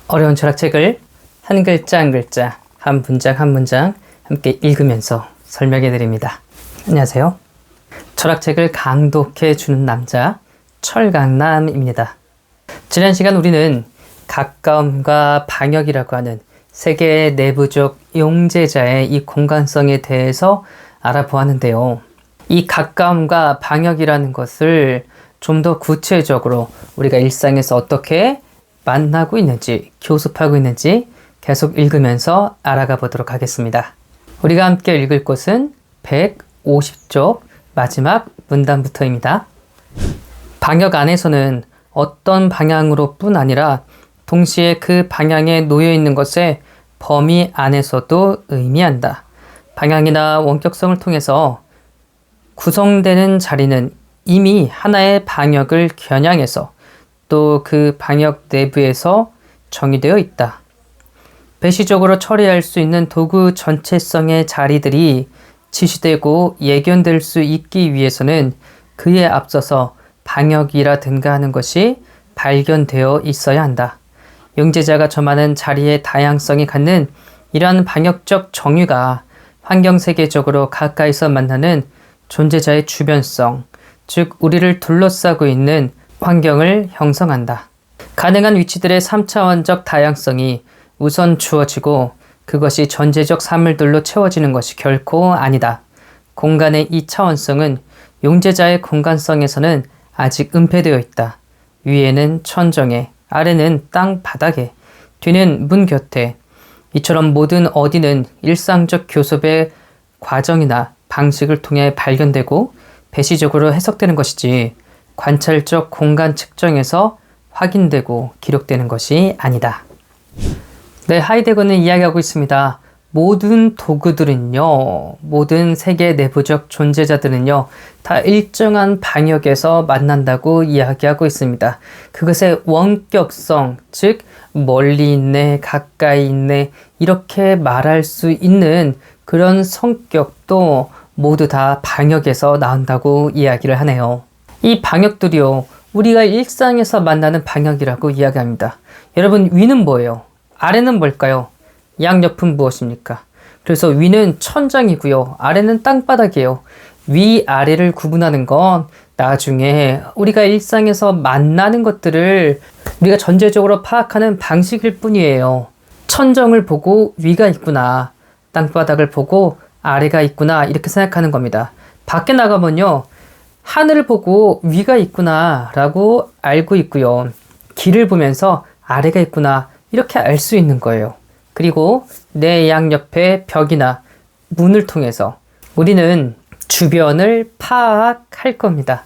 어려운 철학책을 한 글자 한 글자, 한 문장 한 문장 함께 읽으면서 설명해 드립니다. 안녕하세요. 철학책을 강독해 주는 남자 철강남입니다. 지난 시간 우리는 가까움과 방역이라고 하는 세계 내부적 용제자의 이 공간성에 대해서 알아보았는데요. 이 가까움과 방역이라는 것을 좀 더 구체적으로 우리가 일상에서 어떻게 만나고 있는지, 교습하고 있는지 계속 읽으면서 알아가 보도록 하겠습니다. 우리가 함께 읽을 곳은 150쪽 마지막 문단부터입니다. 방역 안에서는 어떤 방향으로 뿐 아니라 동시에 그 방향에 놓여 있는 것의 범위 안에서도 의미한다. 방향이나 원격성을 통해서 구성되는 자리는 이미 하나의 방역을 겨냥해서 또 그 방역 내부에서 정의되어 있다. 배시적으로 처리할 수 있는 도구 전체성의 자리들이 지시되고 예견될 수 있기 위해서는 그에 앞서서 방역이라든가 하는 것이 발견되어 있어야 한다. 용제자가 점하는 자리의 다양성이 갖는 이러한 방역적 정의가 환경세계적으로 가까이서 만나는 존재자의 주변성, 즉 우리를 둘러싸고 있는 환경을 형성한다. 가능한 위치들의 3차원적 다양성이 우선 주어지고 그것이 전제적 사물들로 채워지는 것이 결코 아니다. 공간의 2차원성은 용제자의 공간성에서는 아직 은폐되어 있다. 위에는 천정에, 아래는 땅 바닥에, 뒤는 문 곁에. 이처럼 모든 어디는 일상적 교섭의 과정이나 방식을 통해 발견되고 배시적으로 해석되는 것이지 관찰적 공간 측정에서 확인되고 기록되는 것이 아니다. 네, 하이데거는 이야기하고 있습니다. 모든 도구들은요, 모든 세계 내부적 존재자들은요, 다 일정한 방역에서 만난다고 이야기하고 있습니다. 그것의 원격성, 즉 멀리 있네, 가까이 있네, 이렇게 말할 수 있는 그런 성격도 모두 다 방역에서 나온다고 이야기를 하네요. 이 방역들이요, 우리가 일상에서 만나는 방역이라고 이야기합니다. 여러분, 위는 뭐예요? 아래는 뭘까요? 양옆은 무엇입니까? 그래서 위는 천장이고요, 아래는 땅바닥이에요. 위아래를 구분하는 건 나중에 우리가 일상에서 만나는 것들을 우리가 전체적으로 파악하는 방식일 뿐이에요. 천정을 보고 위가 있구나, 땅바닥을 보고 아래가 있구나, 이렇게 생각하는 겁니다. 밖에 나가면요, 하늘을 보고 위가 있구나 라고 알고 있고요, 길을 보면서 아래가 있구나 이렇게 알 수 있는 거예요. 그리고 내 양옆에 벽이나 문을 통해서 우리는 주변을 파악할 겁니다.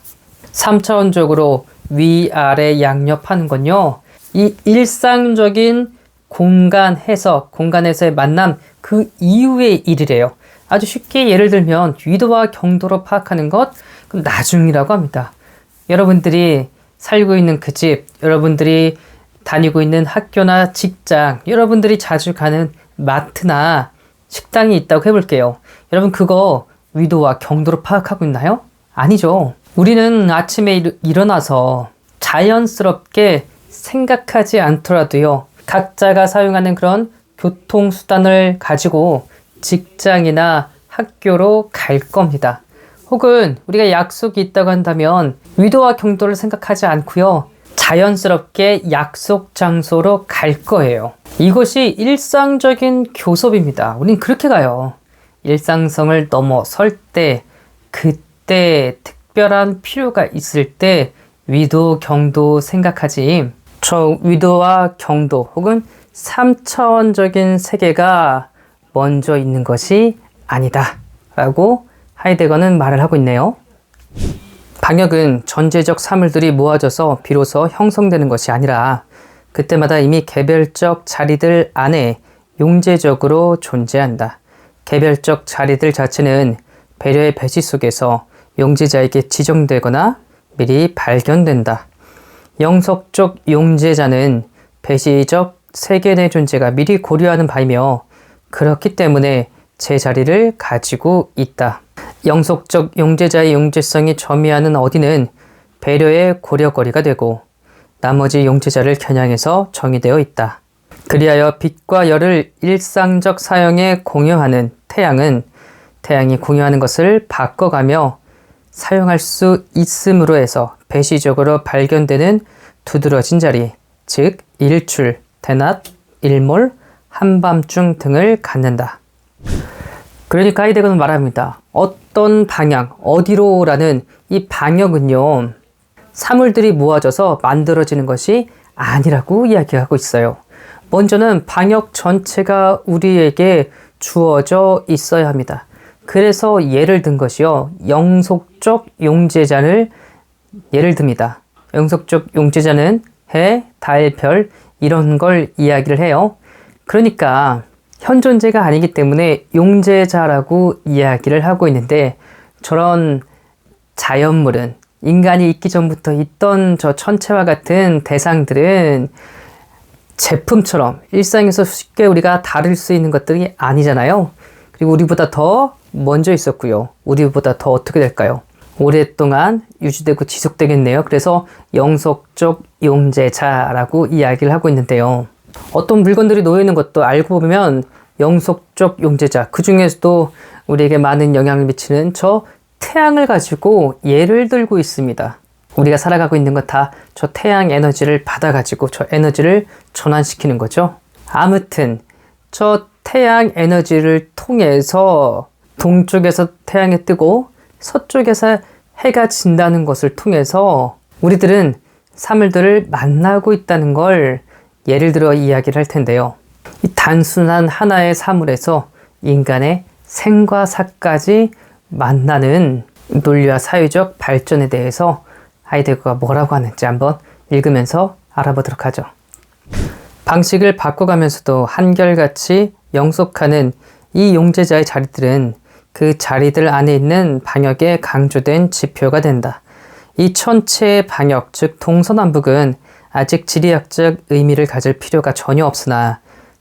3차원적으로 위아래 양옆하는 건요, 이 일상적인 공간 해석, 공간에서의 만남 그 이후의 일이래요. 아주 쉽게 예를 들면 위도와 경도로 파악하는 것, 그럼 나중이라고 합니다. 여러분들이 살고 있는 그 집, 여러분들이 다니고 있는 학교나 직장, 여러분들이 자주 가는 마트나 식당이 있다고 해볼게요. 여러분, 그거 위도와 경도로 파악하고 있나요? 아니죠. 우리는 아침에 일어나서 자연스럽게 생각하지 않더라도요, 각자가 사용하는 그런 교통수단을 가지고 직장이나 학교로 갈 겁니다. 혹은 우리가 약속이 있다고 한다면 위도와 경도를 생각하지 않고요, 자연스럽게 약속 장소로 갈 거예요. 이것이 일상적인 교섭입니다. 우린 그렇게 가요. 일상성을 넘어설 때, 그때 특별한 필요가 있을 때 위도, 경도 생각하지, 저 위도와 경도 혹은 3차원적인 세계가 먼저 있는 것이 아니다 라고 하이데거는 말을 하고 있네요. 방역은 전제적 사물들이 모아져서 비로소 형성되는 것이 아니라 그때마다 이미 개별적 자리들 안에 용제적으로 존재한다. 개별적 자리들 자체는 배려의 배치 속에서 용제자에게 지정되거나 미리 발견된다. 영속적 용제자는 배시적 세계 내 존재가 미리 고려하는 바이며 그렇기 때문에 제자리를 가지고 있다. 영속적 용제자의 용제성이 점유하는 어디는 배려의 고려거리가 되고 나머지 용제자를 겨냥해서 정의되어 있다. 그리하여 빛과 열을 일상적 사용에 공유하는 태양은 태양이 공유하는 것을 바꿔가며 사용할 수 있음으로 해서 배시적으로 발견되는 두드러진 자리, 즉 일출, 대낮, 일몰, 한밤중 등을 갖는다. 그러니까 하이데거는 말합니다. 어떤 방향, 어디로라는 이 방역은요, 사물들이 모아져서 만들어지는 것이 아니라고 이야기하고 있어요. 먼저는 방역 전체가 우리에게 주어져 있어야 합니다. 그래서 예를 든 것이요, 영속적 용제자를 예를 듭니다. 영속적 용제자는 해, 달, 별 이런 걸 이야기를 해요. 그러니까 현존재가 아니기 때문에 용제자라고 이야기를 하고 있는데, 저런 자연물은 인간이 있기 전부터 있던 저 천체와 같은 대상들은 제품처럼 일상에서 쉽게 우리가 다룰 수 있는 것들이 아니잖아요. 그리고 우리보다 더 먼저 있었고요. 우리보다 더 어떻게 될까요? 오랫동안 유지되고 지속되겠네요. 그래서 영속적 용제자라고 이야기를 하고 있는데요. 어떤 물건들이 놓여있는 것도 알고 보면 영속적 용제자, 그 중에서도 우리에게 많은 영향을 미치는 저 태양을 가지고 예를 들고 있습니다. 우리가 살아가고 있는 것 다 저 태양 에너지를 받아가지고 저 에너지를 전환시키는 거죠. 아무튼 저 태양 에너지를 통해서 동쪽에서 태양이 뜨고 서쪽에서 해가 진다는 것을 통해서 우리들은 사물들을 만나고 있다는 걸 예를 들어 이야기를 할 텐데요. 이 단순한 하나의 사물에서 인간의 생과 사까지 만나는 논리와 사회적 발전에 대해서 하이데거가 뭐라고 하는지 한번 읽으면서 알아보도록 하죠. 방식을 바꿔가면서도 한결같이 영속하는 이 용제자의 자리들은 그 자리들 안에 있는 방역에 강조된 지표가 된다. 이 천체의 방역, 즉 동서남북은 아직 지리학적 의미를 가질 필요가 전혀 없으나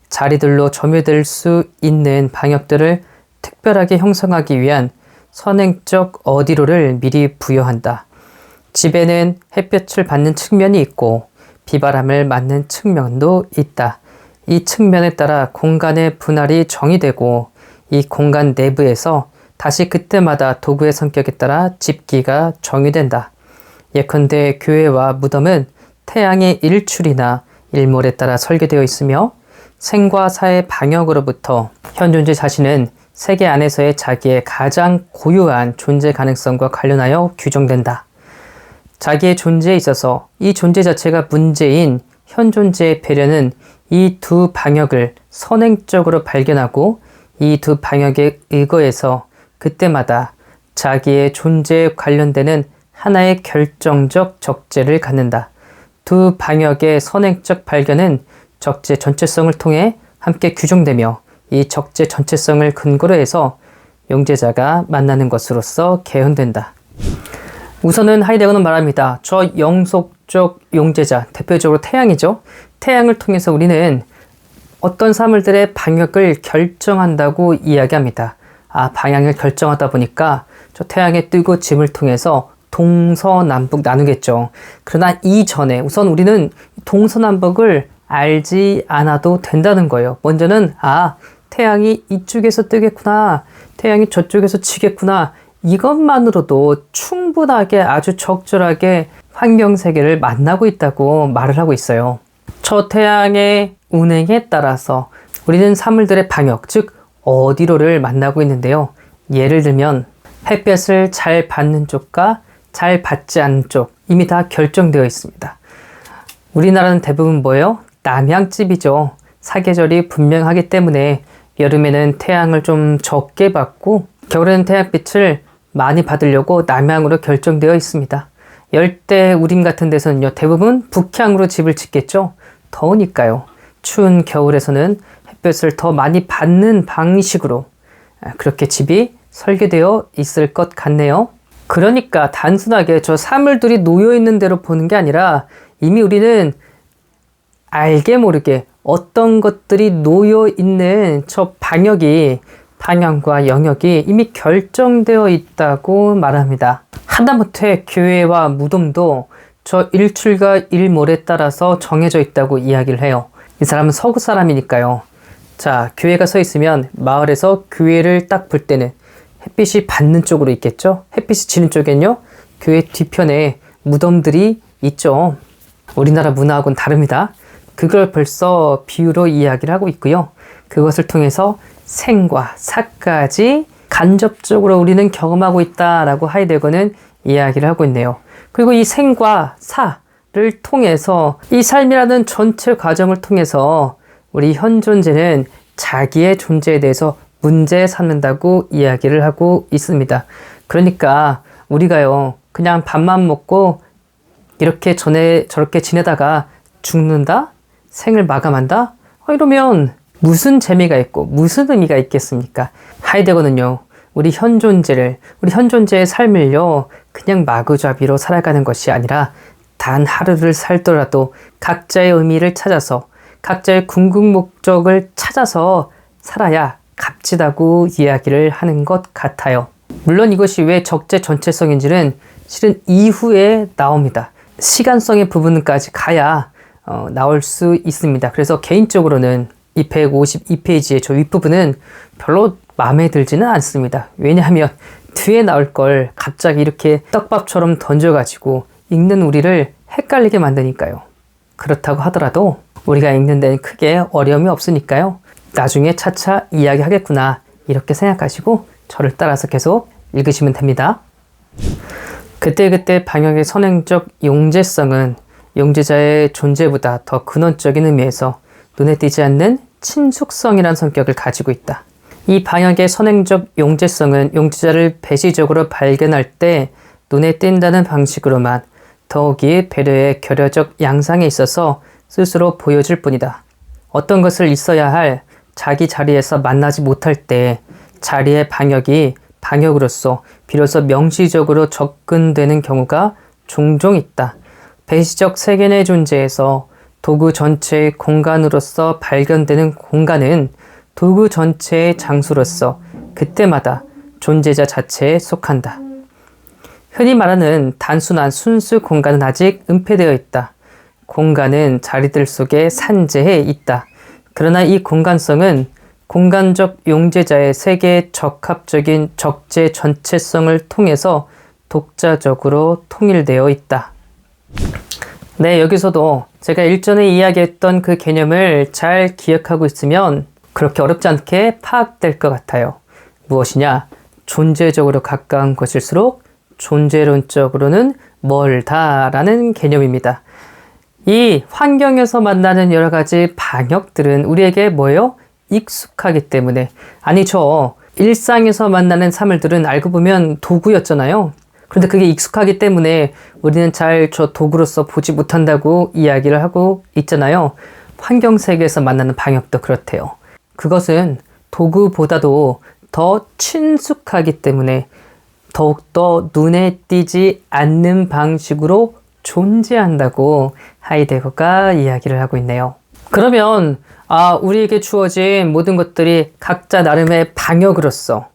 자리들로 점유될 수 있는 방역들을 특별하게 형성하기 위한 선행적 어디로를 미리 부여한다. 집에는 햇볕을 받는 측면이 있고 비바람을 맞는 측면도 있다. 이 측면에 따라 공간의 분할이 정의되고 이 공간 내부에서 다시 그때마다 도구의 성격에 따라 집기가 정의된다. 예컨대 교회와 무덤은 태양의 일출이나 일몰에 따라 설계되어 있으며 생과 사의 방역으로부터 현존재 자신은 세계 안에서의 자기의 가장 고유한 존재 가능성과 관련하여 규정된다. 자기의 존재에 있어서 이 존재 자체가 문제인 현존재의 배려는 이 두 방역을 선행적으로 발견하고 이 두 방역에 의거해서 그때마다 자기의 존재에 관련되는 하나의 결정적 적재를 갖는다. 두 방역의 선행적 발견은 적재 전체성을 통해 함께 규정되며 이 적재 전체성을 근거로 해서 용제자가 만나는 것으로서 개헌된다. 우선은 하이데거는 말합니다. 저 영속적 용제자, 대표적으로 태양이죠. 태양을 통해서 우리는 어떤 사물들의 방역을 결정한다고 이야기합니다. 방향을 결정하다 보니까 저 태양의 뜨고 짐을 통해서 동서남북 나누겠죠. 그러나 이전에 우선 우리는 동서남북을 알지 않아도 된다는 거예요. 먼저는 태양이 이쪽에서 뜨겠구나, 태양이 저쪽에서 지겠구나, 이것만으로도 충분하게 아주 적절하게 환경세계를 만나고 있다고 말을 하고 있어요. 저 태양의 운행에 따라서 우리는 사물들의 방역, 즉 어디로를 만나고 있는데요. 예를 들면 햇볕을 잘 받는 쪽과 잘 받지 않는 쪽, 이미 다 결정되어 있습니다. 우리나라는 대부분 뭐예요? 남향집이죠. 사계절이 분명하기 때문에 여름에는 태양을 좀 적게 받고 겨울에는 태양빛을 많이 받으려고 남향으로 결정되어 있습니다. 열대 우림 같은 데서는요, 대부분 북향으로 집을 짓겠죠. 더우니까요. 추운 겨울에서는 햇볕을 더 많이 받는 방식으로 그렇게 집이 설계되어 있을 것 같네요. 그러니까 단순하게 저 사물들이 놓여 있는 대로 보는 게 아니라 이미 우리는 알게 모르게 어떤 것들이 놓여 있는 저 방향과 영역이 이미 결정되어 있다고 말합니다. 하다못해 교회와 무덤도 저 일출과 일몰에 따라서 정해져 있다고 이야기를 해요. 이 사람은 서구 사람이니까요. 자, 교회가 서 있으면 마을에서 교회를 딱 볼 때는 햇빛이 받는 쪽으로 있겠죠? 햇빛이 지는 쪽엔요, 교회 뒤편에 무덤들이 있죠. 우리나라 문화하고는 다릅니다. 그걸 벌써 비유로 이야기를 하고 있고요. 그것을 통해서 생과 사까지 간접적으로 우리는 경험하고 있다라고 하이데거는 이야기를 하고 있네요. 그리고 이 생과 사를 통해서 이 삶이라는 전체 과정을 통해서 우리 현 존재는 자기의 존재에 대해서 문제 삼는다고 이야기를 하고 있습니다. 그러니까 우리가요, 그냥 밥만 먹고 이렇게 저렇게 지내다가 죽는다? 생을 마감한다? 이러면 무슨 재미가 있고 무슨 의미가 있겠습니까? 하이데거는요, 우리 현 존재의 삶을요, 그냥 마구잡이로 살아가는 것이 아니라 단 하루를 살더라도 각자의 의미를 찾아서, 각자의 궁극 목적을 찾아서 살아야 값지다고 이야기를 하는 것 같아요. 물론 이것이 왜 적재 전체성인지는 실은 이후에 나옵니다. 시간성의 부분까지 가야 나올 수 있습니다. 그래서 개인적으로는 이 152페이지의 저 윗부분은 별로 마음에 들지는 않습니다. 왜냐하면 뒤에 나올 걸 갑자기 이렇게 떡밥처럼 던져가지고 읽는 우리를 헷갈리게 만드니까요. 그렇다고 하더라도 우리가 읽는 데는 크게 어려움이 없으니까요. 나중에 차차 이야기하겠구나 이렇게 생각하시고 저를 따라서 계속 읽으시면 됩니다. 그때그때 방역의 선행적 용제성은 용제자의 존재보다 더 근원적인 의미에서 눈에 띄지 않는 친숙성이란 성격을 가지고 있다. 이 방역의 선행적 용제성은 용제자를 배시적으로 발견할 때 눈에 띈다는 방식으로만 더욱이 배려의 결여적 양상에 있어서 스스로 보여질 뿐이다. 어떤 것을 있어야 할 자기 자리에서 만나지 못할 때 자리의 방역이 방역으로서 비로소 명시적으로 접근되는 경우가 종종 있다. 배시적 세계 내 존재에서 도구 전체의 공간으로서 발견되는 공간은 도구 전체의 장소로서 그때마다 존재자 자체에 속한다. 흔히 말하는 단순한 순수 공간은 아직 은폐되어 있다. 공간은 자리들 속에 산재해 있다. 그러나 이 공간성은 공간적 용제자의 세계의 적합적인 적재 전체성을 통해서 독자적으로 통일되어 있다. 네, 여기서도 제가 일전에 이야기했던 그 개념을 잘 기억하고 있으면 그렇게 어렵지 않게 파악될 것 같아요. 무엇이냐? 존재적으로 가까운 것일수록 존재론적으로는 멀다라는 개념입니다. 이 환경에서 만나는 여러 가지 방역들은 우리에게 뭐예요? 익숙하기 때문에. 아니, 저 일상에서 만나는 사물들은 알고 보면 도구였잖아요. 그런데 그게 익숙하기 때문에 우리는 잘 저 도구로서 보지 못한다고 이야기를 하고 있잖아요. 환경 세계에서 만나는 방역도 그렇대요. 그것은 도구보다도 더 친숙하기 때문에 더욱더 눈에 띄지 않는 방식으로 존재한다고 하이데거가 이야기를 하고 있네요. 그러면 우리에게 주어진 모든 것들이 각자 나름의 방역으로서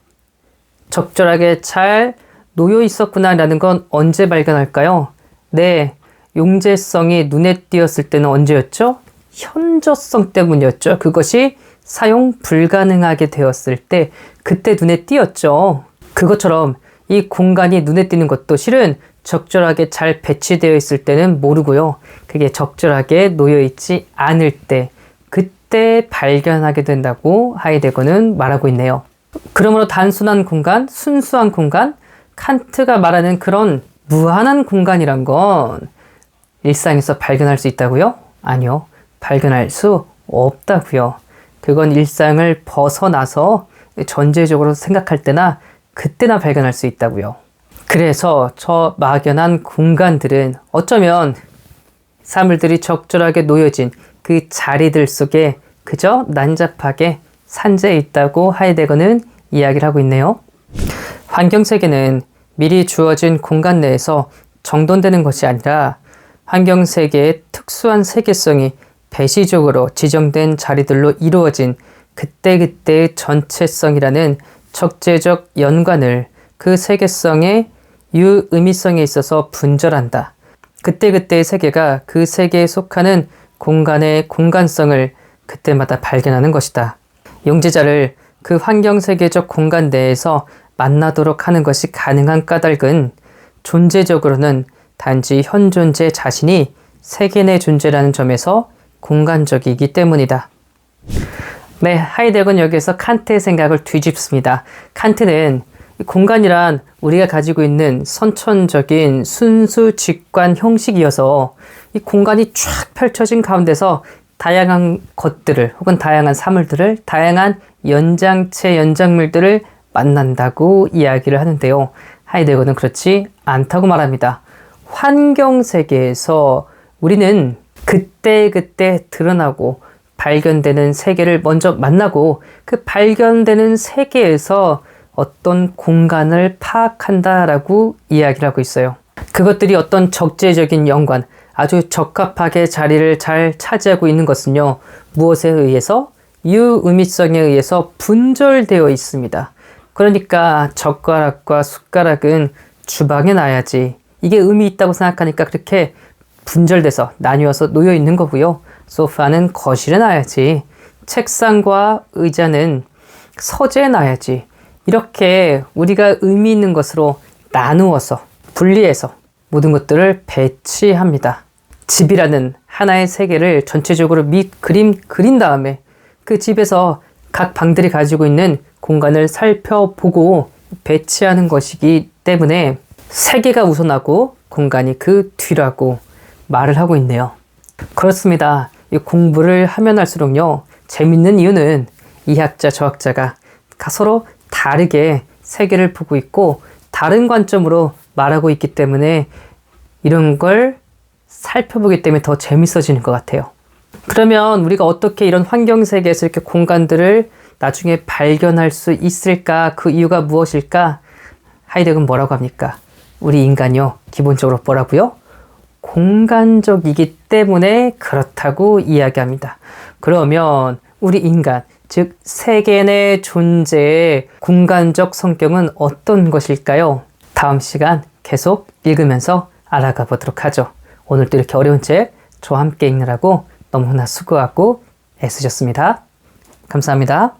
적절하게 잘 놓여 있었구나라는 건 언제 발견할까요? 네, 용제성이 눈에 띄었을 때는 언제였죠? 현저성 때문이었죠. 그것이 사용 불가능하게 되었을 때 그때 눈에 띄었죠. 그것처럼 이 공간이 눈에 띄는 것도 실은 적절하게 잘 배치되어 있을 때는 모르고요. 그게 적절하게 놓여 있지 않을 때 그때 발견하게 된다고 하이데거는 말하고 있네요. 그러므로 단순한 공간, 순수한 공간, 칸트가 말하는 그런 무한한 공간이란 건 일상에서 발견할 수 있다고요? 아니요. 발견할 수 없다고요. 그건 일상을 벗어나서 전제적으로 생각할 때나 그때나 발견할 수 있다고요. 그래서 저 막연한 공간들은 어쩌면 사물들이 적절하게 놓여진 그 자리들 속에 그저 난잡하게 산재해 있다고 하이데거는 이야기를 하고 있네요. 환경세계는 미리 주어진 공간 내에서 정돈되는 것이 아니라 환경세계의 특수한 세계성이 배시적으로 지정된 자리들로 이루어진 그때그때의 전체성이라는 적재적 연관을 그 세계성의 유의미성에 있어서 분절한다. 그때그때의 세계가 그 세계에 속하는 공간의 공간성을 그때마다 발견하는 것이다. 용제자를 그 환경세계적 공간 내에서 만나도록 하는 것이 가능한 까닭은 존재적으로는 단지 현존재 자신이 세계 내 존재라는 점에서 공간적이기 때문이다. 네, 하이데거는 여기에서 칸트의 생각을 뒤집습니다. 칸트는 공간이란 우리가 가지고 있는 선천적인 순수 직관 형식이어서 이 공간이 쫙 펼쳐진 가운데서 다양한 것들을 혹은 다양한 사물들을 다양한 연장체 연장물들을 만난다고 이야기를 하는데요. 하이데거는 그렇지 않다고 말합니다. 환경 세계에서 우리는 그때그때 드러나고 발견되는 세계를 먼저 만나고 그 발견되는 세계에서 어떤 공간을 파악한다라고 이야기를 하고 있어요. 그것들이 어떤 적재적인 연관, 아주 적합하게 자리를 잘 차지하고 있는 것은요. 무엇에 의해서? 유의미성에 의해서 분절되어 있습니다. 그러니까 젓가락과 숟가락은 주방에 놔야지. 이게 의미 있다고 생각하니까 그렇게 분절돼서 나뉘어서 놓여 있는 거고요. 소파는 거실에 놔야지. 책상과 의자는 서재에 놔야지. 이렇게 우리가 의미 있는 것으로 나누어서 분리해서 모든 것들을 배치합니다. 집이라는 하나의 세계를 전체적으로 그림 그린 다음에 그 집에서 각 방들이 가지고 있는 공간을 살펴보고 배치하는 것이기 때문에 세계가 우선하고 공간이 그 뒤라고 말을 하고 있네요. 그렇습니다. 이 공부를 하면 할수록요. 재밌는 이유는 이 학자 저 학자가 서로 다르게 세계를 보고 있고 다른 관점으로 말하고 있기 때문에 이런 걸 살펴보기 때문에 더 재밌어지는 것 같아요. 그러면 우리가 어떻게 이런 환경 세계에서 이렇게 공간들을 나중에 발견할 수 있을까? 그 이유가 무엇일까? 하이데거는 뭐라고 합니까? 우리 인간이요. 기본적으로 뭐라고요? 공간적이기 때문에 그렇다고 이야기합니다. 그러면 우리 인간, 즉 세계 내 존재의 공간적 성격은 어떤 것일까요? 다음 시간 계속 읽으면서 알아가 보도록 하죠. 오늘도 이렇게 어려운 책 저와 함께 읽느라고 너무나 수고하고 애쓰셨습니다. 감사합니다.